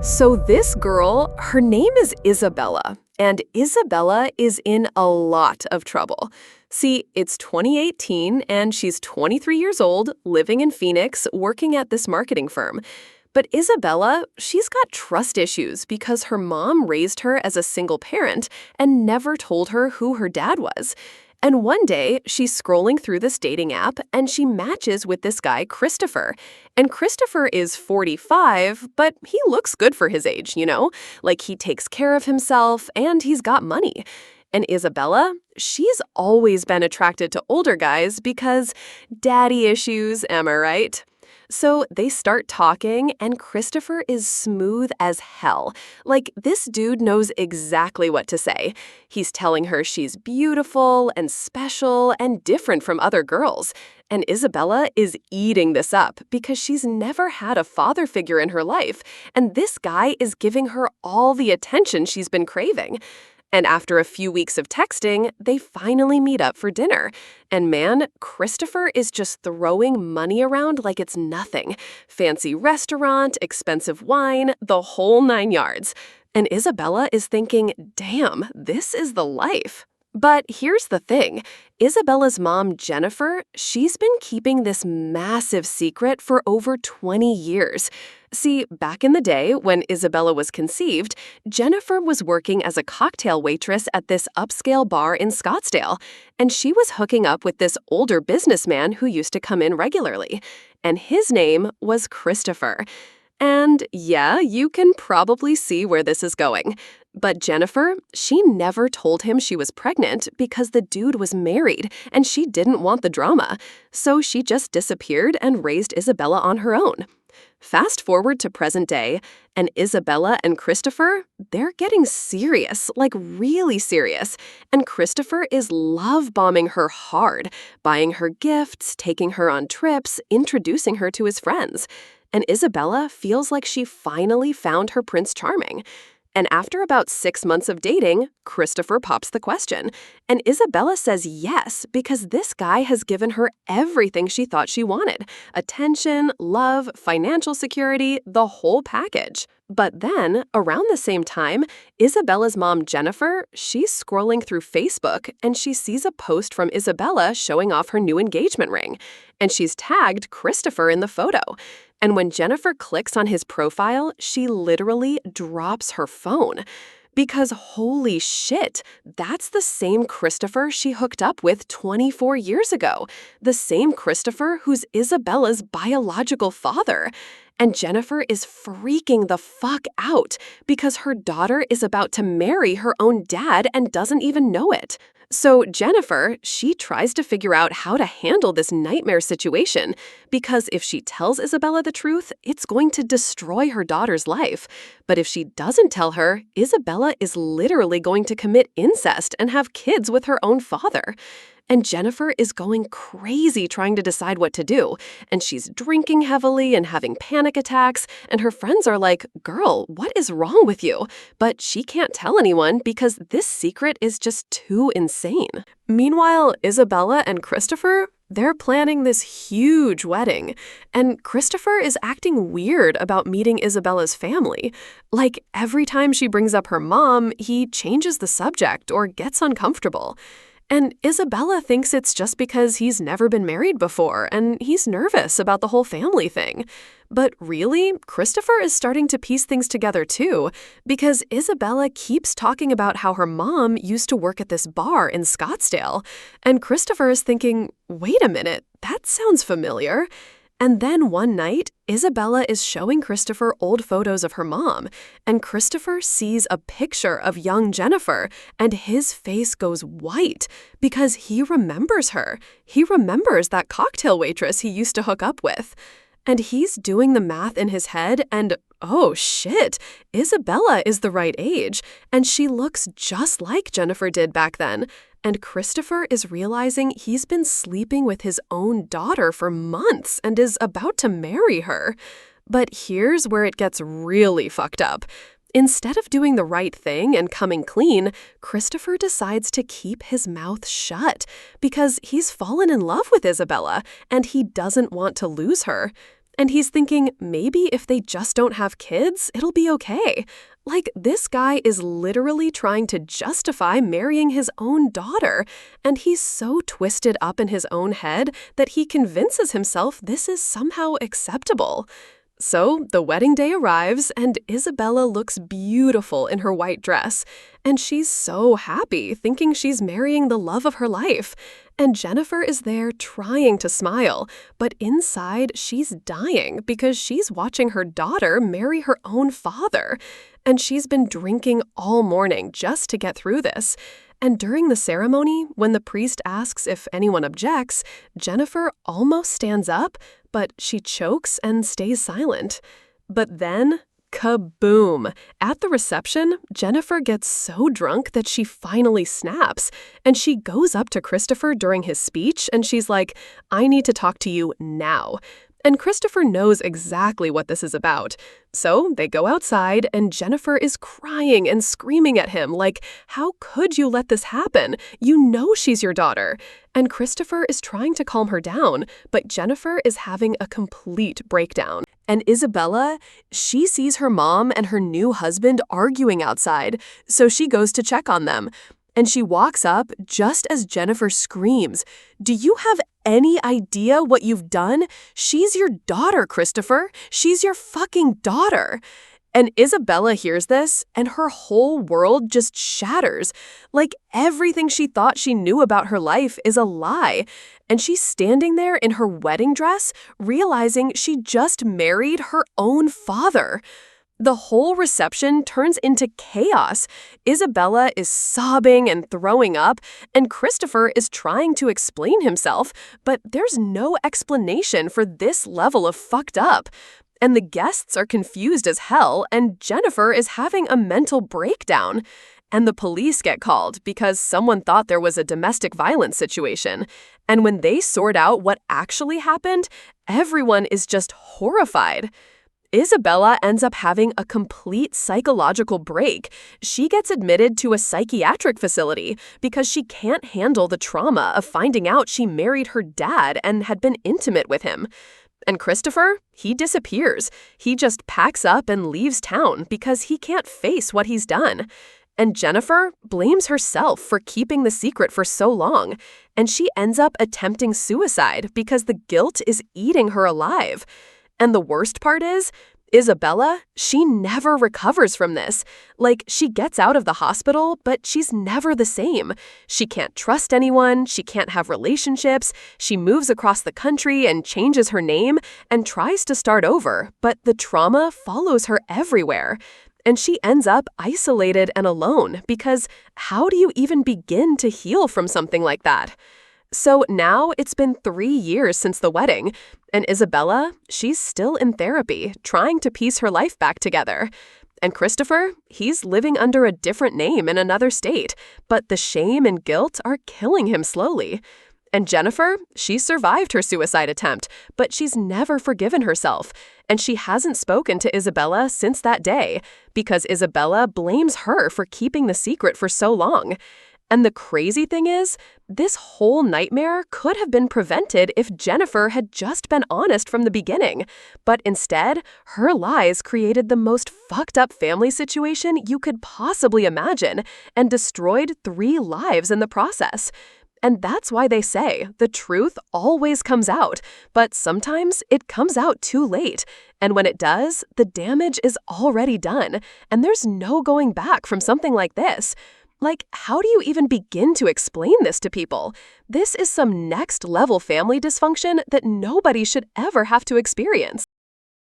So this girl, her name is Isabella, and Isabella is in a lot of trouble. See, it's 2018, and she's 23 years old, living in Phoenix, working at this marketing firm. But Isabella, she's got trust issues because her mom raised her as a single parent and never told her who her dad was. And one day, she's scrolling through this dating app and she matches with this guy, Christopher. And Christopher is 45, but he looks good for his age, Like he takes care of himself and he's got money. And Isabella, she's always been attracted to older guys because daddy issues, am I right? So they start talking, and Christopher is smooth as hell. Like, this dude knows exactly what to say. He's telling her she's beautiful and special and different from other girls. And Isabella is eating this up because she's never had a father figure in her life, and this guy is giving her all the attention she's been craving. And after a few weeks of texting, they finally meet up for dinner. And man, Christopher is just throwing money around like it's nothing. Fancy restaurant, expensive wine, the whole 9 yards. And Isabella is thinking, damn, this is the life. But here's the thing. Isabella's mom, Jennifer, she's been keeping this massive secret for over 20 years. See, back in the day when Isabella was conceived, Jennifer was working as a cocktail waitress at this upscale bar in Scottsdale, and she was hooking up with this older businessman who used to come in regularly. And his name was Christopher. And yeah, you can probably see where this is going. But Jennifer, she never told him she was pregnant because the dude was married and she didn't want the drama. So she just disappeared and raised Isabella on her own. Fast forward to present day, and Isabella and Christopher, they're getting serious, like really serious. And Christopher is love-bombing her hard, buying her gifts, taking her on trips, introducing her to his friends. And Isabella feels like she finally found her Prince Charming. And after about 6 months of dating, Christopher pops the question. And Isabella says yes, because this guy has given her everything she thought she wanted. Attention, love, financial security, the whole package. But then, around the same time, Isabella's mom, Jennifer, she's scrolling through Facebook and she sees a post from Isabella showing off her new engagement ring. And she's tagged Christopher in the photo. And when Jennifer clicks on his profile, she literally drops her phone. Because holy shit, that's the same Christopher she hooked up with 24 years ago. The same Christopher who's Isabella's biological father. And Jennifer is freaking the fuck out because her daughter is about to marry her own dad and doesn't even know it. So Jennifer, she tries to figure out how to handle this nightmare situation because if she tells Isabella the truth, it's going to destroy her daughter's life. But if she doesn't tell her, Isabella is literally going to commit incest and have kids with her own father. And Jennifer is going crazy trying to decide what to do. And she's drinking heavily and having panic attacks. And her friends are like, girl, what is wrong with you? But she can't tell anyone because this secret is just too insane. Meanwhile, Isabella and Christopher, they're planning this huge wedding. And Christopher is acting weird about meeting Isabella's family. Like, every time she brings up her mom, he changes the subject or gets uncomfortable. And Isabella thinks it's just because he's never been married before and he's nervous about the whole family thing. But really, Christopher is starting to piece things together too, because Isabella keeps talking about how her mom used to work at this bar in Scottsdale. And Christopher is thinking, wait a minute, that sounds familiar. And then one night, Isabella is showing Christopher old photos of her mom, and Christopher sees a picture of young Jennifer, and his face goes white because he remembers her. He remembers that cocktail waitress he used to hook up with. And he's doing the math in his head, and oh shit, Isabella is the right age, and she looks just like Jennifer did back then. And Christopher is realizing he's been sleeping with his own daughter for months and is about to marry her. But here's where it gets really fucked up. Instead of doing the right thing and coming clean, Christopher decides to keep his mouth shut because he's fallen in love with Isabella and he doesn't want to lose her. And he's thinking maybe if they just don't have kids, it'll be okay. Like, this guy is literally trying to justify marrying his own daughter, and he's so twisted up in his own head that he convinces himself this is somehow acceptable. So the wedding day arrives, and Isabella looks beautiful in her white dress, and she's so happy, thinking she's marrying the love of her life. And Jennifer is there trying to smile, but inside she's dying because she's watching her daughter marry her own father. And she's been drinking all morning just to get through this. And during the ceremony, when the priest asks if anyone objects, Jennifer almost stands up, but she chokes and stays silent. But then, kaboom! At the reception, Jennifer gets so drunk that she finally snaps, and she goes up to Christopher during his speech, and she's like, "I need to talk to you now." And Christopher knows exactly what this is about. So they go outside, and Jennifer is crying and screaming at him like, "How could you let this happen? You know she's your daughter." And Christopher is trying to calm her down, but Jennifer is having a complete breakdown. And Isabella, she sees her mom and her new husband arguing outside, so she goes to check on them. And she walks up just as Jennifer screams, "Do you have any idea what you've done? She's your daughter, Christopher. She's your fucking daughter." And Isabella hears this, and her whole world just shatters. Like, everything she thought she knew about her life is a lie. And she's standing there in her wedding dress, realizing she just married her own father. The whole reception turns into chaos. Isabella is sobbing and throwing up, and Christopher is trying to explain himself, but there's no explanation for this level of fucked up. And the guests are confused as hell, and Jennifer is having a mental breakdown. And the police get called because someone thought there was a domestic violence situation. And when they sort out what actually happened, everyone is just horrified. Isabella ends up having a complete psychological break. She gets admitted to a psychiatric facility because she can't handle the trauma of finding out she married her dad and had been intimate with him. And Christopher, he disappears. He just packs up and leaves town because he can't face what he's done. And Jennifer blames herself for keeping the secret for so long, and she ends up attempting suicide because the guilt is eating her alive. And the worst part is, Isabella, she never recovers from this. Like, she gets out of the hospital, but she's never the same. She can't trust anyone, she can't have relationships, she moves across the country and changes her name and tries to start over, but the trauma follows her everywhere. And she ends up isolated and alone because how do you even begin to heal from something like that? So now it's been 3 years since the wedding, and Isabella, she's still in therapy, trying to piece her life back together. And Christopher, he's living under a different name in another state, but the shame and guilt are killing him slowly. And Jennifer, she survived her suicide attempt, but she's never forgiven herself. And she hasn't spoken to Isabella since that day, because Isabella blames her for keeping the secret for so long. And the crazy thing is, this whole nightmare could have been prevented if Jennifer had just been honest from the beginning. But instead, her lies created the most fucked up family situation you could possibly imagine and destroyed 3 lives in the process. And that's why they say the truth always comes out, but sometimes it comes out too late. And when it does, the damage is already done, and there's no going back from something like this. Like, how do you even begin to explain this to people? This is some next-level family dysfunction that nobody should ever have to experience.